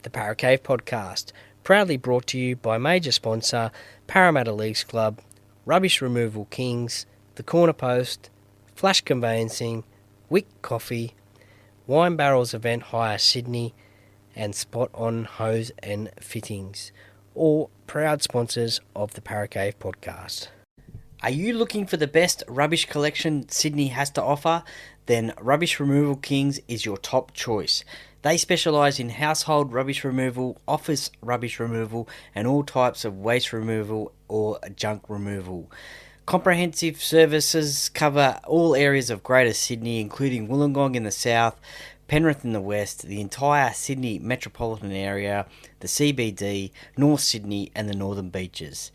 the Para Cave podcast, proudly brought to you by major sponsor Parramatta Leagues Club, Rubbish Removal Kings, The Corner Post, Flash Conveyancing, Wick Coffee, Wine Barrels Event Hire Sydney, and Spot On Hose and Fittings, all proud sponsors of the Para Cave podcast. Are you looking for the best rubbish collection Sydney has to offer? Then Rubbish Removal Kings is your top choice. They specialise in household rubbish removal, office rubbish removal, and all types of waste removal or junk removal. Comprehensive services cover all areas of Greater Sydney, including Wollongong in the south, Penrith in the west, the entire Sydney metropolitan area, the CBD, North Sydney, and the northern beaches.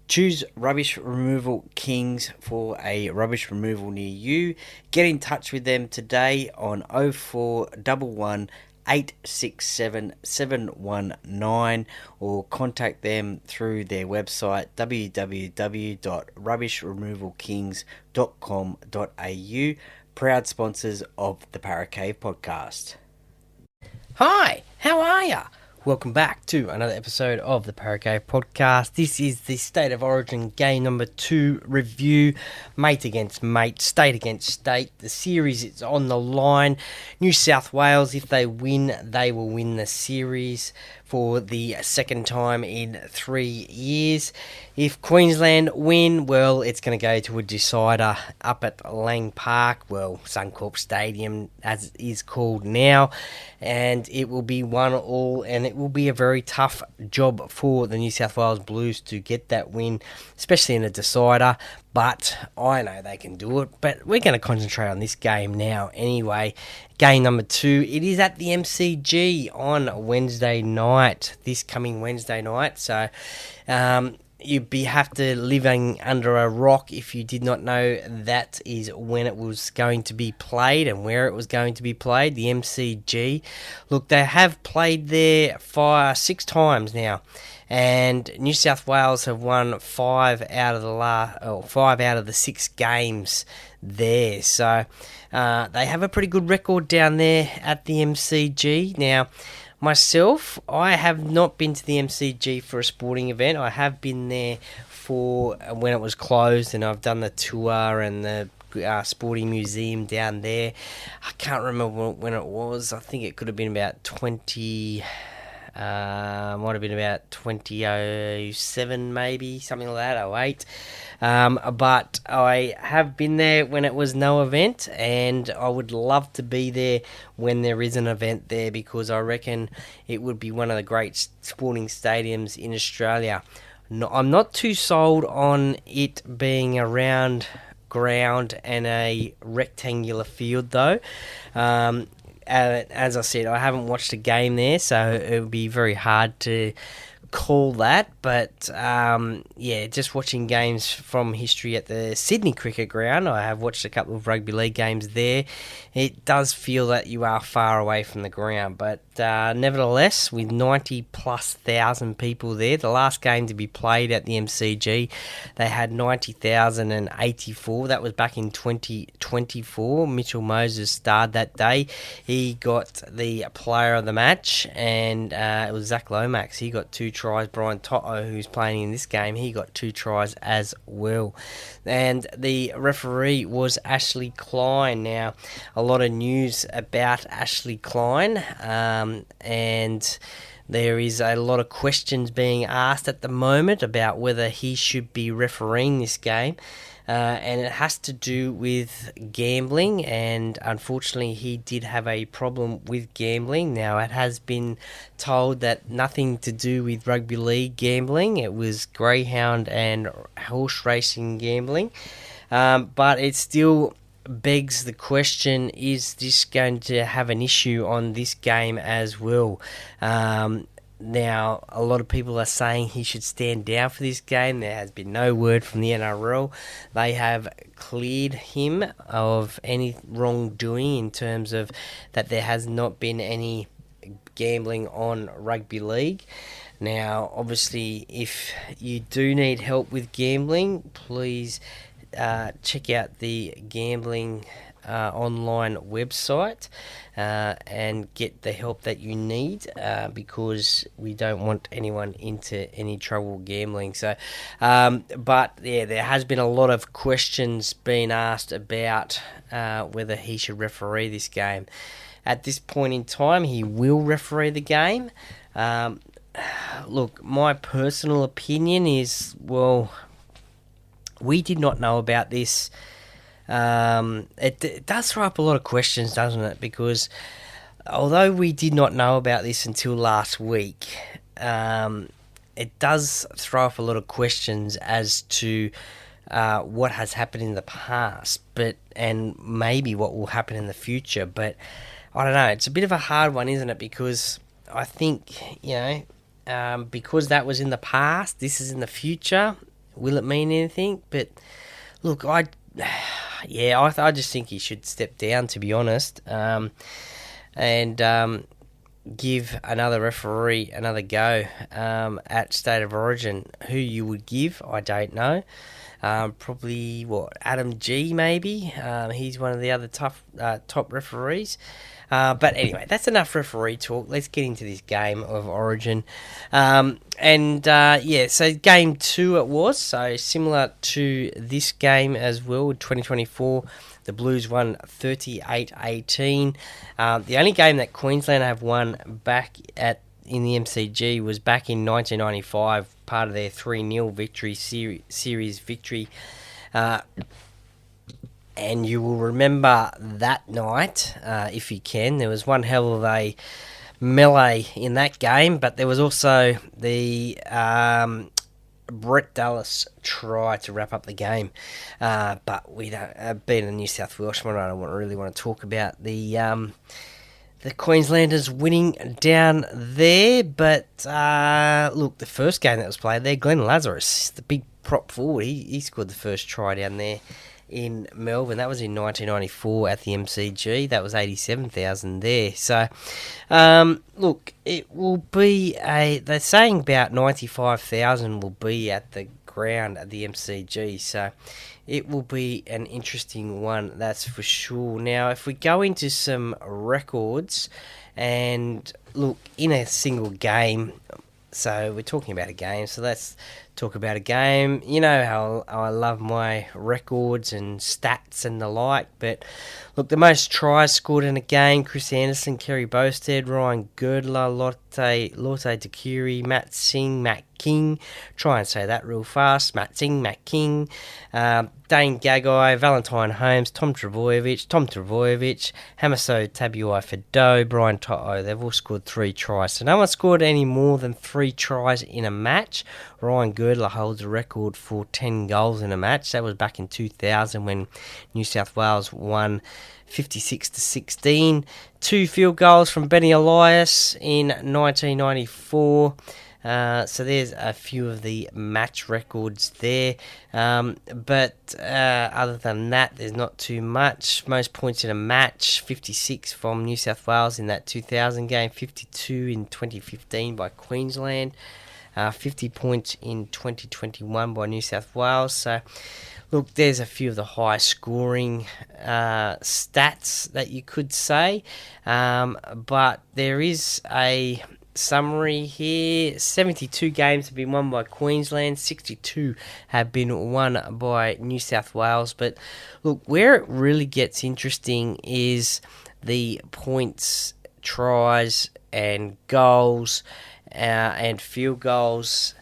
Choose Rubbish Removal Kings for a rubbish removal near you. Get in touch with them today on 0411 867 719 or contact them through their website www.rubbishremovalkings.com.au. Proud sponsors of the Para Cave podcast. Hi, how are ya? Welcome back to another episode of the Para Cave podcast. This is the State of Origin game number 2 review. Mate against mate, state against state. The series is on the line. New South Wales, if they win, they will win the series for the second time in 3 years. If Queensland win, well, it's going to go to a decider up at Lang Park, well, Suncorp Stadium as it is called now, and it will be 1-1, and it will be a very tough job for the New South Wales Blues to get that win, especially in a decider, but I know they can do it. But we're going to concentrate on this game now anyway. Game number 2, it is at the MCG on Wednesday night, this coming Wednesday night, so you'd have to living under a rock if you did not know that is when it was going to be played and where it was going to be played, the MCG. Look, they have played there 6 times now, and New South Wales have won 5 out of the 6 games there, so they have a pretty good record down there at the MCG. Now, myself, I have not been to the MCG for a sporting event. I have been there for when it was closed, and I've done the tour and the sporting museum down there. I can't remember when it was. I think it could have been about 2007 maybe, something like that, 08. But I have been there when it was no event, and I would love to be there when there is an event there, because I reckon it would be one of the great sporting stadiums in Australia. No, I'm not too sold on it being a round ground and a rectangular field though. As I said, I haven't watched a game there, so it would be very hard to call that, but just watching games from history at the Sydney Cricket Ground, I have watched a couple of rugby league games there. It does feel that you are far away from the ground, but nevertheless, with 90,000+ people there, the last game to be played at the MCG, they had 90,084. That was back in 2024. Mitchell Moses starred that day. He got the player of the match, and it was Zach Lomax. He got 2 tries. Brian Toto, who's playing in this game, he got 2 tries as well. And the referee was Ashley Klein. Now, a lot of news about Ashley Klein, and there is a lot of questions being asked at the moment about whether he should be refereeing this game. And it has to do with gambling, and unfortunately he did have a problem with gambling. Now, it has been told that nothing to do with rugby league gambling, it was greyhound and horse racing gambling, but it still begs the question, is this going to have an issue on this game as well? Now, a lot of people are saying he should stand down for this game. There has been no word from the NRL. They have cleared him of any wrongdoing in terms of that there has not been any gambling on rugby league. Now, obviously, if you do need help with gambling, please check out the gambling online website and get the help that you need because we don't want anyone into any trouble gambling. So, but yeah, there has been a lot of questions being asked about whether he should referee this game. At this point in time, he will referee the game. Look, my personal opinion is, well, we did not know about this. It does throw up a lot of questions, doesn't it? Because although we did not know about this until last week, it does throw up a lot of questions as to what has happened in the past, and maybe what will happen in the future. But I don't know. It's a bit of a hard one, isn't it? Because I think, because that was in the past, this is in the future. Will it mean anything? But look, I just think he should step down, to be honest, and give another referee another go at State of Origin. Who you would give, I don't know. Probably Adam G, maybe. He's one of the other top referees. But anyway, that's enough referee talk. Let's get into this game of Origin. So game 2 it was. So similar to this game as well, 2024. The Blues won 38-18. The only game that Queensland have won back in the MCG was back in 1995, part of their 3-0 victory, series victory. And you will remember that night, if you can. There was one hell of a melee in that game, but there was also the Brett Dallas try to wrap up the game. But we don't, being a New South Welshman, I don't really want to talk about the Queenslanders winning down there. But look, the first game that was played there, Glenn Lazarus, the big prop forward, he scored the first try down there in Melbourne. That was in 1994 at the MCG. That was 87,000 there. So, look, it will be they're saying about 95,000 will be at the ground at the MCG. So, it will be an interesting one, that's for sure. Now, if we go into some records, and look, in a single game, so we're talking about a game, so let's talk about a game. You know how I love my records and stats and the like, but look, the most tries scored in a game: Chris Anderson, Kerry Bowstead, Ryan Girdler, Lotte Takiri, Matt Singh, Matt King. Try and say that real fast. Matt Singh, Matt King, Dane Gagai, Valentine Holmes, Tom Trbojevic, Hamaso Tabuai Fido, Brian To'o. They've all scored 3 tries. So no one scored any more than 3 tries in a match. Ryan Girdler holds a record for 10 goals in a match. That was back in 2000 when New South Wales won 56-16. 2 field goals from Benny Elias in 1994. So there's a few of the match records there. But other than that, there's not too much. Most points in a match, 56 from New South Wales in that 2000 game, 52 in 2015 by Queensland, 50 points in 2021 by New South Wales. So, look, there's a few of the high scoring stats that you could say. But there is a summary here. 72 games have been won by Queensland, 62 have been won by New South Wales. But look, where it really gets interesting is the points, tries and goals and field goals,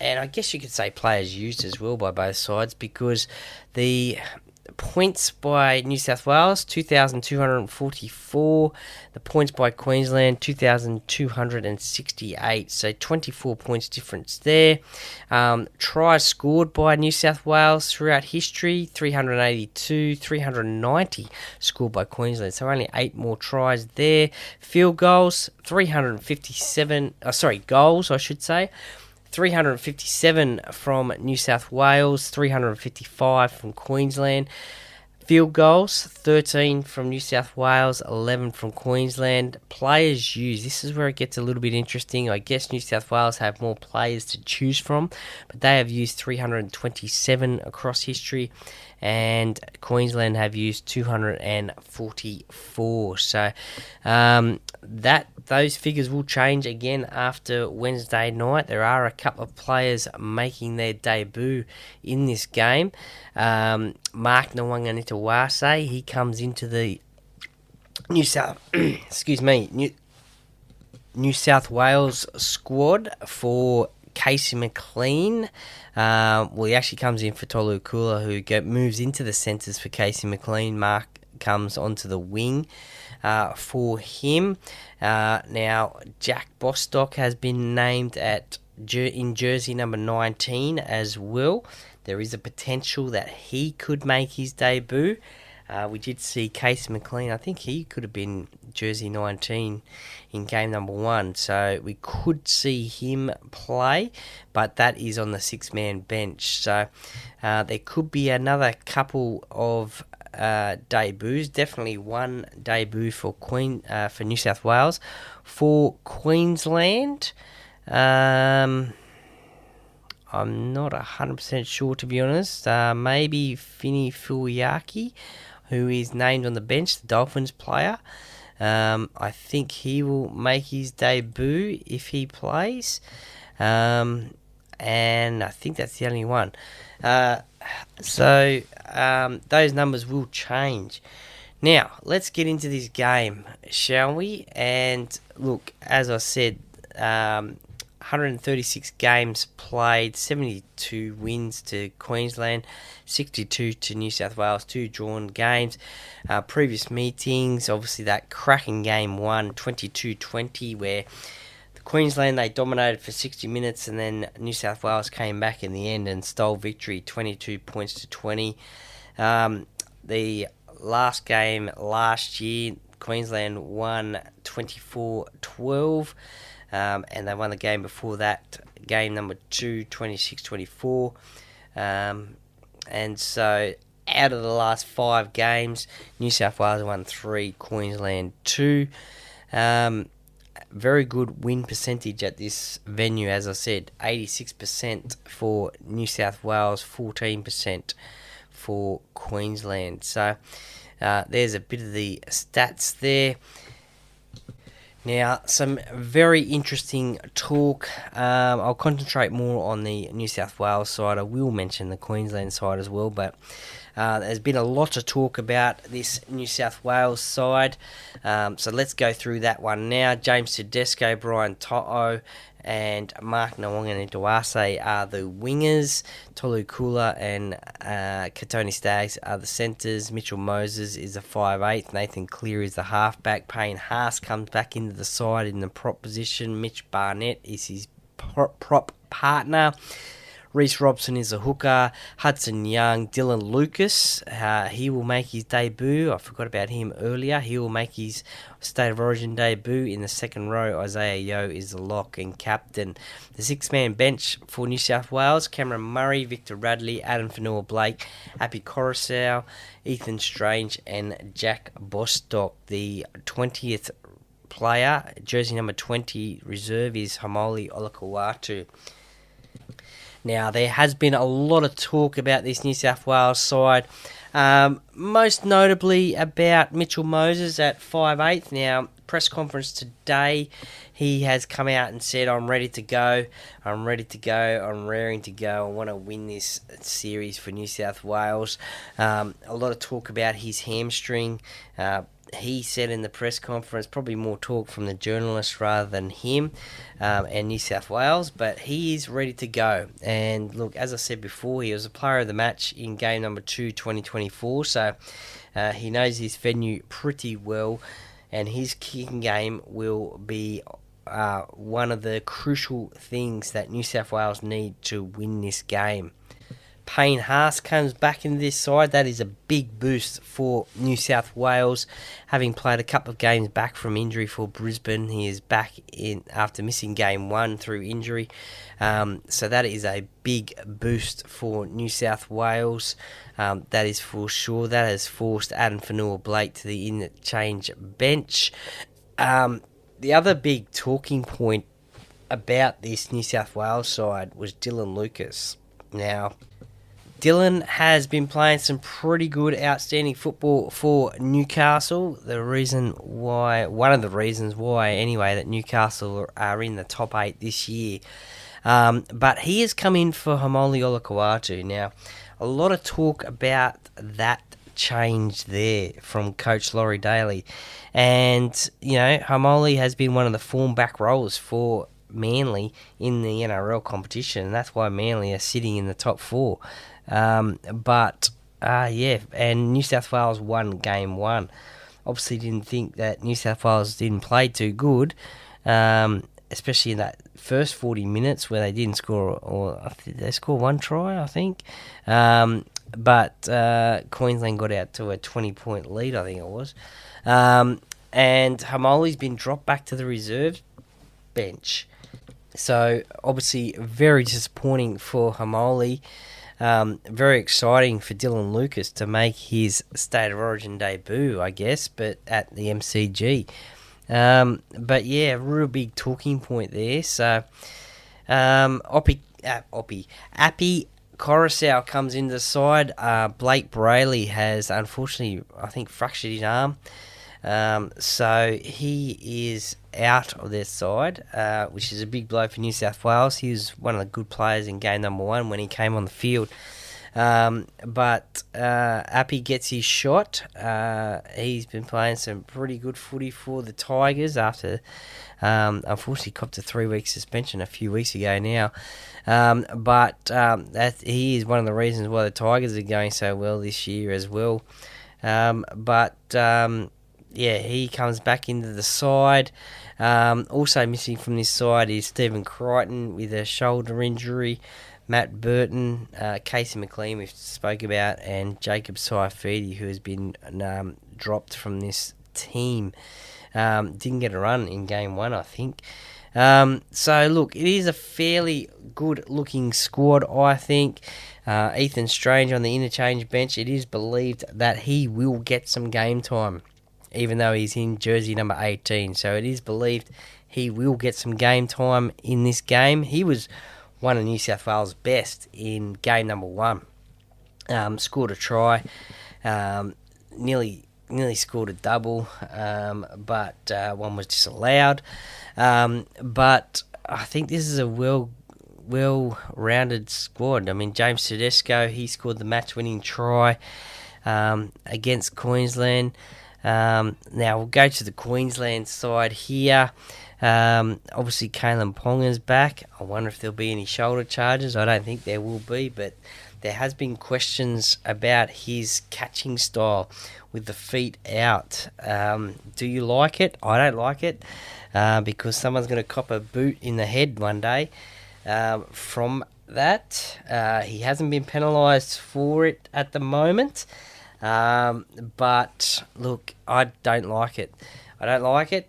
and I guess you could say players used as well by both sides, because the points by New South Wales, 2,244. The points by Queensland, 2,268. So 24 points difference there. Tries scored by New South Wales throughout history, 382. 390 scored by Queensland. So only 8 more tries there. Field goals, 357. Goals, I should say. 357 from New South Wales, 355 from Queensland. Field goals, 13 from New South Wales, 11 from Queensland. Players used, this is where it gets a little bit interesting. I guess New South Wales have more players to choose from, but they have used 327 across history, and Queensland have used 244. So those figures will change again after Wednesday night. There are a couple of players making their debut in this game. Mark Nwanganitawase, he comes into the New South Wales squad for Casey McLean. He actually comes in for Tolu Kula, who moves into the centres for Casey McLean. Mark comes onto the wing for him. Now, Jack Bostock has been named in jersey number 19 as well. There is a potential that he could make his debut. We did see Casey McLean. I think he could have been jersey 19 in game number 1. So we could see him play, but that is on the 6-man bench. So there could be another couple of debuts. Definitely one debut for New South Wales. For Queensland, I'm not 100% sure, to be honest. Maybe Fini Fuiaki, who is named on the bench, the Dolphins player. I think he will make his debut if he plays. And I think that's the only one. So those numbers will change. Now, let's get into this game, shall we? And look, as I said, 136 games played, 72 wins to Queensland, 62 to New South Wales, 2 drawn games. Previous meetings, obviously that cracking game 1, 22-20, where Queensland, they dominated for 60 minutes, and then New South Wales came back in the end and stole victory, 22 points to 20. The last game last year, Queensland won 24-12. And they won the game before that, game number 2, 26-24. And so out of the last 5 games, New South Wales won 3, Queensland 2. Very good win percentage at this venue, as I said, 86% for New South Wales, 14% for Queensland. So there's a bit of the stats there. Now, some very interesting talk. I'll concentrate more on the New South Wales side. I will mention the Queensland side as well, but there's been a lot of talk about this New South Wales side. So let's go through that one now. James Tedesco, Brian To'o, and Mark Nwanganitawase are the wingers. Tolu Kula and Katoni Staggs are the centres. Mitchell Moses is the 5'8". Nathan Cleary is the halfback. Payne Haas comes back into the side in the prop position. Mitch Barnett is his prop partner. Reece Robson is a hooker. Hudson Young, Dylan Lucas, he will make his debut. I forgot about him earlier. He will make his State of Origin debut in the second row. Isaiah Yeo is the lock and captain. The 6-man bench for New South Wales: Cameron Murray, Victor Radley, Adam Fanua-Blake, Api Coruscant, Ethan Strange, and Jack Bostock. The 20th player, jersey number 20, reserve, is Hamoli Olakawatu. Now, there has been a lot of talk about this New South Wales side, most notably about Mitchell Moses at 5'8". Now, press conference today, he has come out and said, I'm ready to go, I'm raring to go, I want to win this series for New South Wales. A lot of talk about his hamstring. He said in the press conference, probably more talk from the journalist rather than him and New South Wales, but he is ready to go. And look, as I said before, he was a player of the match in game number 2, 2024, so he knows his venue pretty well, and his kicking game will be one of the crucial things that New South Wales need to win this game. Payne Haas comes back into this side. That is a big boost for New South Wales. Having played a couple of games back from injury for Brisbane, he is back in after missing game 1 through injury. So that is a big boost for New South Wales. That is for sure. That has forced Adam Fanua-Blake to the interchange bench. The other big talking point about this New South Wales side was Dylan Lucas. Now, Dylan has been playing some pretty good, outstanding football for Newcastle. One of the reasons why, anyway, that Newcastle are in the top 8 this year. But he has come in for Hamoli Olakau'atu. Now, a lot of talk about that change there from Coach Laurie Daly. And, you know, Hamoli has been one of the form back rollers for Manly in the NRL competition, and that's why Manly are sitting in the top 4. And New South Wales won game 1. Obviously didn't think that New South Wales didn't play too good, especially in that first 40 minutes where they didn't score, or I think they scored 1 try, I think. But Queensland got out to a 20-point lead, I think it was. And Hamoli's been dropped back to the reserve bench. So, obviously, very disappointing for Hamoli. Very exciting for Dylan Lucas to make his State of Origin debut, I guess, but at the MCG. But yeah, real big talking point there. So, Appy Coruscant comes into the side. Blake Brayley has, unfortunately, I think, fractured his arm. So he is out of their side, which is a big blow for New South Wales. He was one of the good players in game number 1 when he came on the field. But Appy gets his shot. He's been playing some pretty good footy for the Tigers after, unfortunately, copped a 3-week suspension a few weeks ago now. That he is one of the reasons why the Tigers are going so well this year as well. He comes back into the side. Also missing from this side is Stephen Crichton with a shoulder injury. Matt Burton, Casey McLean we spoke about, and Jacob Saifidi, who has been dropped from this team. Didn't get a run in game 1, I think. So, look, it is a fairly good-looking squad, I think. Ethan Strange on the interchange bench, it is believed that he will get some game time, even though he's in jersey number 18. So it is believed he will get some game time in this game. He was one of New South Wales' best in game number 1. Scored a try, nearly scored a double, but one was disallowed. But I think this is a well-rounded squad. I mean, James Tedesco, he scored the match-winning try against Queensland. Now we'll go to the Queensland side here. Obviously, Kalen Ponga's back. I wonder if there'll be any shoulder charges. I don't think there will be, but there has been questions about his catching style with the feet out. Do you like it? I don't like it because someone's going to cop a boot in the head one day from that. He hasn't been penalised for it at the moment. But look, I don't like it.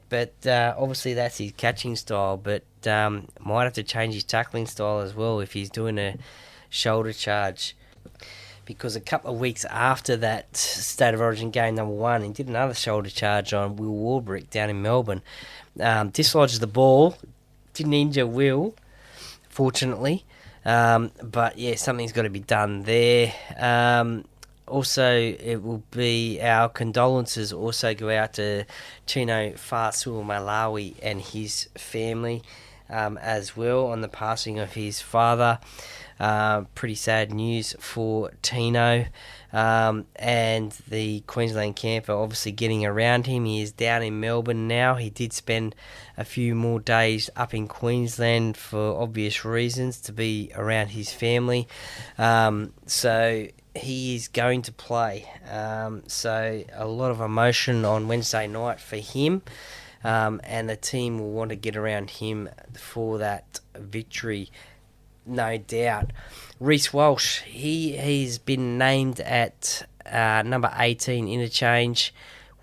But obviously that's his catching style. But might have to change his tackling style as well if he's doing a shoulder charge. Because a couple of weeks after that State of Origin game number 1, he did another shoulder charge on Will Warbrick down in Melbourne. Dislodged the ball, didn't injure Will, fortunately. But yeah, something's got to be done there. Also, it will be our condolences also go out to Chino Fasul Malawi and his family as well on the passing of his father. Pretty sad news for Tino. And the Queensland camp are obviously getting around him. He is down in Melbourne now. He did spend a few more days up in Queensland for obvious reasons to be around his family. So he is going to play. So a lot of emotion on Wednesday night for him. And the team will want to get around him for that victory, no doubt. Reece Walsh, he's been named at number 18 interchange.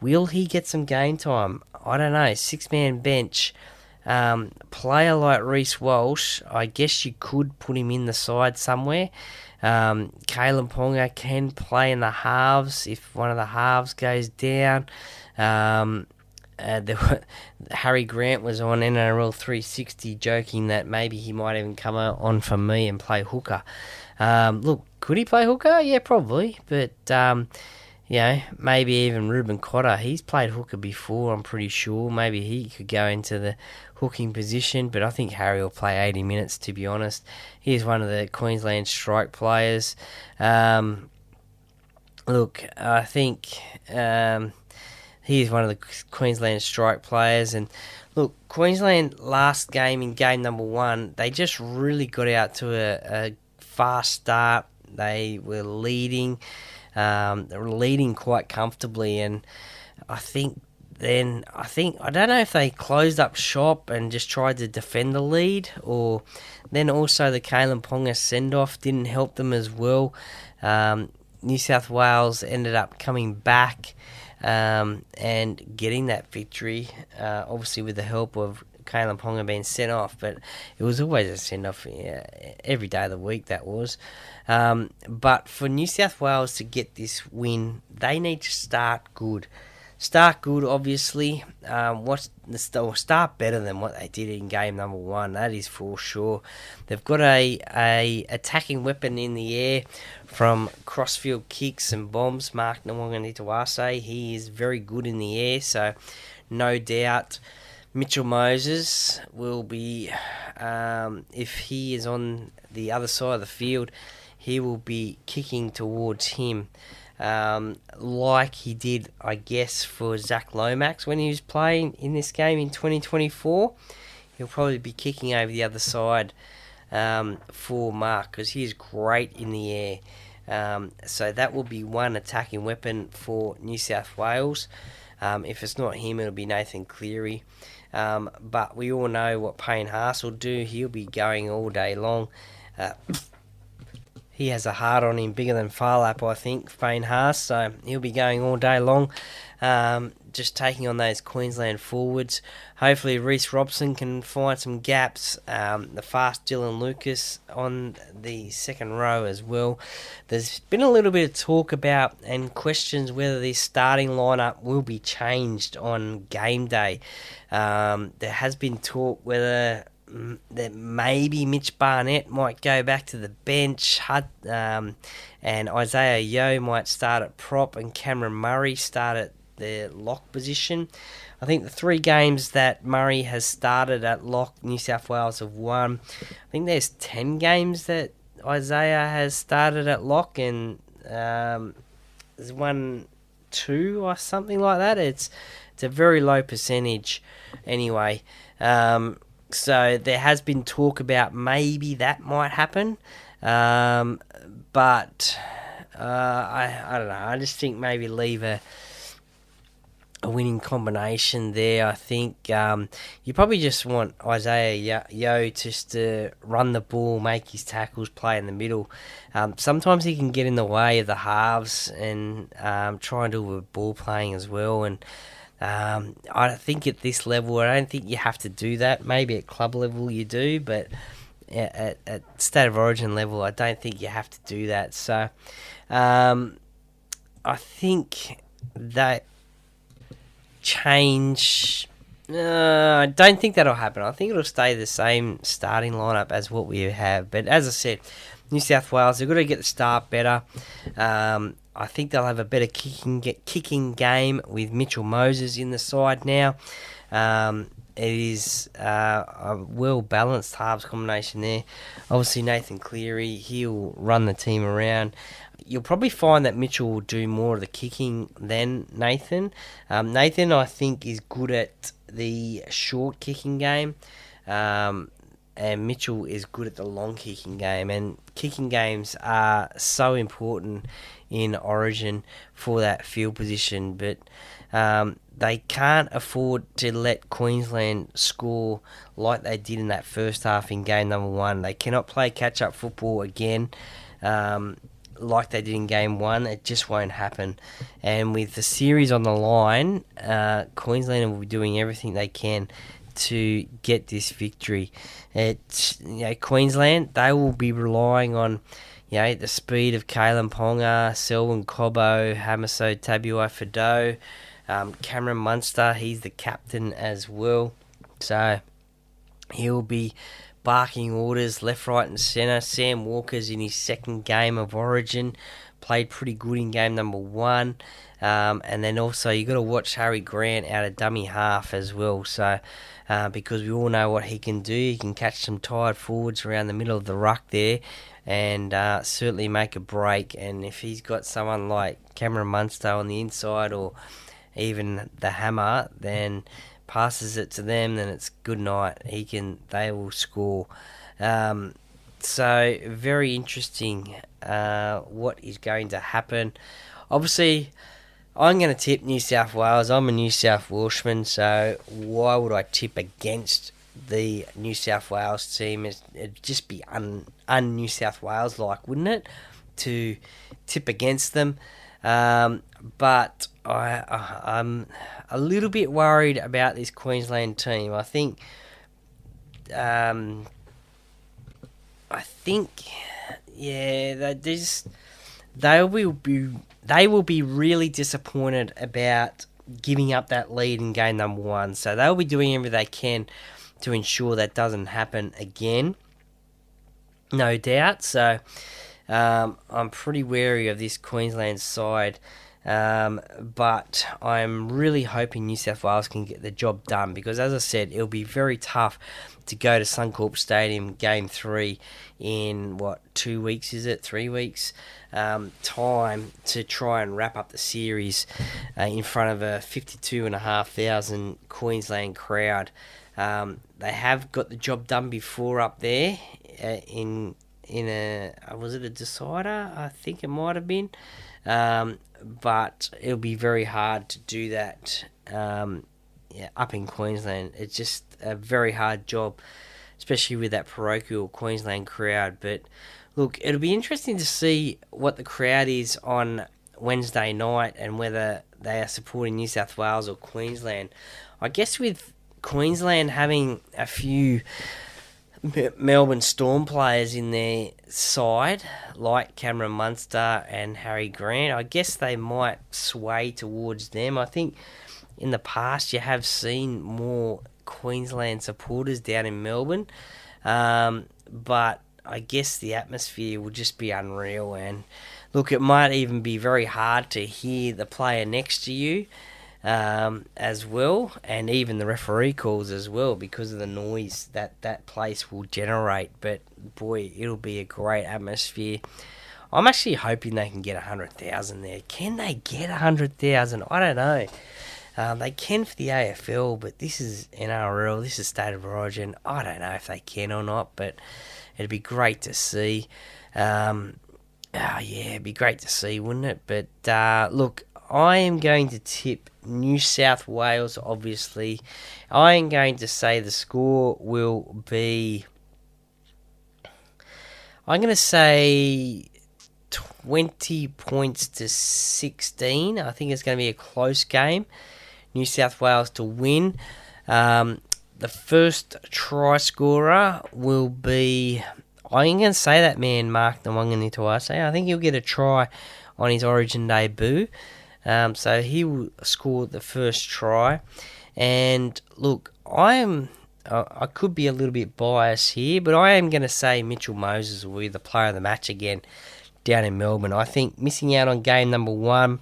Will he get some game time? I don't know. 6-man bench. Player like Reece Walsh, I guess you could put him in the side somewhere. Kalen Ponga can play in the halves if one of the halves goes down. Harry Grant was on NRL 360 joking that maybe he might even come on for me and play hooker. Look, Could he play hooker? Yeah, probably. But, maybe even Ruben Cotter. He's played hooker before, I'm pretty sure. Maybe he could go into the hooking position, but I think Harry will play 80 minutes, to be honest. He's one of the Queensland strike players. Look, I think he is one of the Queensland strike players. And look, Queensland last game in game number 1, they just really got out to a fast start. They were leading. They were leading quite comfortably, and I don't know if they closed up shop and just tried to defend the lead, or then also the Kalen Ponga send-off didn't help them as well. New South Wales ended up coming back and getting that victory, obviously with the help of Kalen Ponga being sent off, but it was always a send-off every day of the week, that was. But for New South Wales to get this win, they need to start good. Start good, obviously. Start better than what they did in game number 1. That is for sure. They've got a attacking weapon in the air from crossfield kicks and bombs. Mark Nawangani-Tawase, he is very good in the air, so no doubt Mitchell Moses will be, if he is on the other side of the field, he will be kicking towards him, like he did, I guess, for Zach Lomax when he was playing in this game in 2024. He'll probably be kicking over the other side for Mark, because he is great in the air. So that will be one attacking weapon for New South Wales. If it's not him, it'll be Nathan Cleary. But we all know what Payne Haas will do. He'll be going all day long. He has a heart on him bigger than Farlap, I think, Payne Haas, so he'll be going all day long, just taking on those Queensland forwards. Hopefully Reece Robson can find some gaps. The fast Dylan Lucas on the second row as well. There's been a little bit of talk about and questions whether this starting lineup will be changed on game day. There has been talk whether that maybe Mitch Barnett might go back to the bench, and Isaiah Yeo might start at prop, and Cameron Murray start at the lock position. I think the 3 games that Murray has started at lock, New South Wales have won. I think there's 10 games that Isaiah has started at lock, and there's 1, 2 or something like that. It's a very low percentage anyway. So there has been talk about maybe that might happen, but I don't know. I just think maybe leave a winning combination there. I think you probably just want Isaiah Yeo just to run the ball, make his tackles, play in the middle. Sometimes he can get in the way of the halves and try and do ball playing as well, and I think at this level, I don't think you have to do that. Maybe at club level you do, but at State of Origin level, I don't think you have to do that. So I think that change, I don't think that'll happen. I think it'll stay the same starting lineup as what we have. But as I said, New South Wales, they've got to get the start better. I think they'll have a better kicking game with Mitchell Moses in the side now. It is a well-balanced halves combination there. Obviously, Nathan Cleary, he'll run the team around. You'll probably find that Mitchell will do more of the kicking than Nathan. Nathan, I think, is good at the short kicking game. And Mitchell is good at the long kicking game. And kicking games are so important in Origin for that field position. But they can't afford to let Queensland score like they did in that first half in game number 1. They cannot play catch-up football again like they did in game 1. It just won't happen. And with the series on the line, Queensland will be doing everything they can to get this victory. Queensland, they will be relying on the speed of Kalen Ponga, Selwyn Cobbo, Hamiso Tabuai-Fidow, Cameron Munster, he's the captain as well. So He'll be barking orders left, right, and centre. Sam Walker's in his second game of Origin, played pretty good in game number 1. And then also you got to watch Harry Grant out of dummy half as well. So because we all know what he can do, he can catch some tired forwards around the middle of the ruck there, and certainly make a break. And if he's got someone like Cameron Munster on the inside, or even the Hammer, then passes it to them, then it's good night. They will score. So very interesting what is going to happen. Obviously, I'm going to tip New South Wales. I'm a New South Welshman, so why would I tip against the New South Wales team? It'd just be un-New South Wales like, wouldn't it, to tip against them? But I'm a little bit worried about this Queensland team. I think, yeah, they will be really disappointed about giving up that lead in game number 1. So they'll be doing everything they can to ensure that doesn't happen again, no doubt. So I'm pretty wary of this Queensland side. But I'm really hoping New South Wales can get the job done, because, as I said, it'll be very tough to go to Suncorp Stadium Game 3 in, 2 weeks, is it? 3 weeks? Time to try and wrap up the series in front of a 52,500 Queensland crowd. They have got the job done before up there in a, was it a decider? I think it might have been. But it'll be very hard to do that up in Queensland. It's just a very hard job, especially with that parochial Queensland crowd. But look, it'll be interesting to see what the crowd is on Wednesday night, and whether they are supporting New South Wales or Queensland. I guess with Queensland having a few Melbourne Storm players in their side, like Cameron Munster and Harry Grant, I guess they might sway towards them. I think in the past you have seen more Queensland supporters down in Melbourne, but I guess the atmosphere will just be unreal. And look, it might even be very hard to hear the player next to you as well, and even the referee calls as well, because of the noise that place will generate. But boy, it'll be a great atmosphere. I'm actually hoping they can get 100,000 there. Can they get 100,000? I don't know. They can for the AFL, but this is NRL, this is State of Origin. I don't know if they can or not, but it'd be great to see. It'd be great to see, wouldn't it? But look, I am going to tip New South Wales, obviously. I am going to say the score will be, I'm going to say 20 points to 16. I think it's going to be a close game. New South Wales to win. The first try scorer will be, I'm going to say that man, Mark Nwangani-Tuase. I think he'll get a try on his Origin debut. So he will score the first try. And look, I could be a little bit biased here, but I am going to say Mitchell Moses will be the player of the match again down in Melbourne. I think missing out on game number 1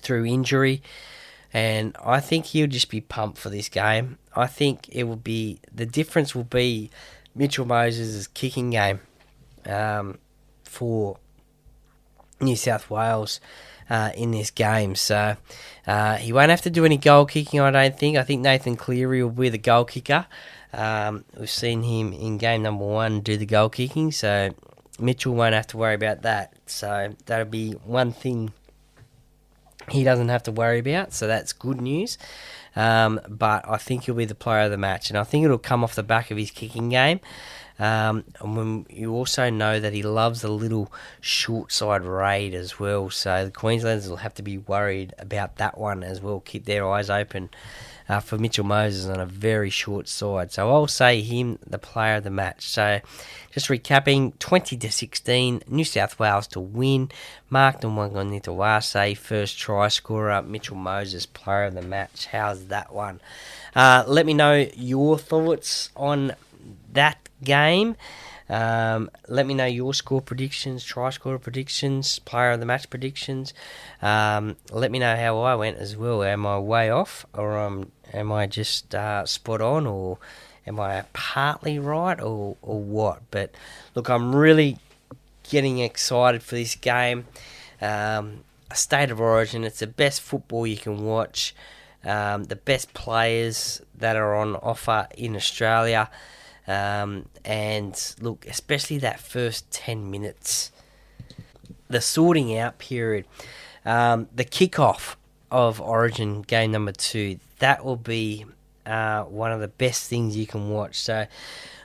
through injury, and I think he'll just be pumped for this game. I think the difference will be Mitchell Moses' kicking game for New South Wales in this game. So he won't have to do any goal kicking, I don't think. I think Nathan Cleary will be the goal kicker. We've seen him in game number 1 do the goal kicking, so Mitchell won't have to worry about that. So that'll be one thing he doesn't have to worry about, so that's good news. But I think he'll be the player of the match, and I think it'll come off the back of his kicking game. And when you also know that he loves a little short side raid as well, so the Queenslanders will have to be worried about that one as well. Keep their eyes open for Mitchell Moses on a very short side. So I'll say him the player of the match. So just recapping, 20 to 16, New South Wales to win. Mark Nwangani-Tuase, first try scorer. Mitchell Moses, player of the match. How's that one? Let me know your thoughts on that game. Let me know your score predictions, try score predictions, player of the match predictions. Let me know how I went as well. Am I way off, or am I just spot on, or am I partly right, or what? But look, I'm really getting excited for this game. A State of Origin, it's the best football you can watch. The best players that are on offer in Australia. And look, especially that first 10 minutes, the sorting out period, the kickoff of Origin game number 2, that will be one of the best things you can watch. So,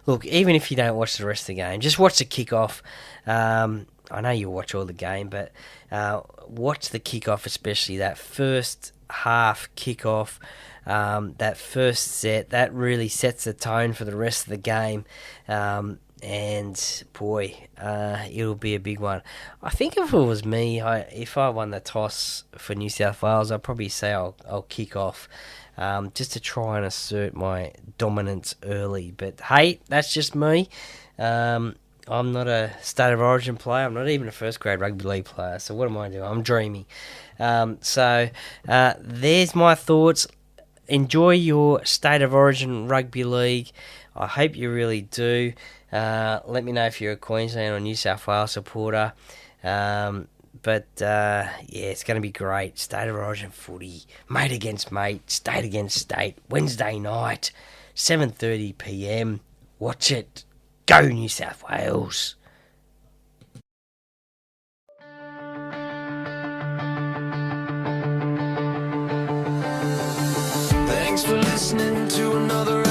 look, even if you don't watch the rest of the game, just watch the kickoff. I know you watch all the game, but watch the kickoff, especially that first half kickoff. That first set, that really sets the tone for the rest of the game. And boy, it'll be a big one. I think if it was me, if I won the toss for New South Wales, I'd probably say I'll kick off, just to try and assert my dominance early. But hey, that's just me. I'm not a State of Origin player. I'm not even a first grade rugby league player. So what am I doing? I'm dreaming. So there's my thoughts. Enjoy your State of Origin rugby league. I hope you really do. Let me know if you're a Queensland or New South Wales supporter. But it's going to be great. State of Origin footy, mate against mate, state against state. Wednesday night, 7:30 p.m. Watch it. Go New South Wales. Thanks for listening to another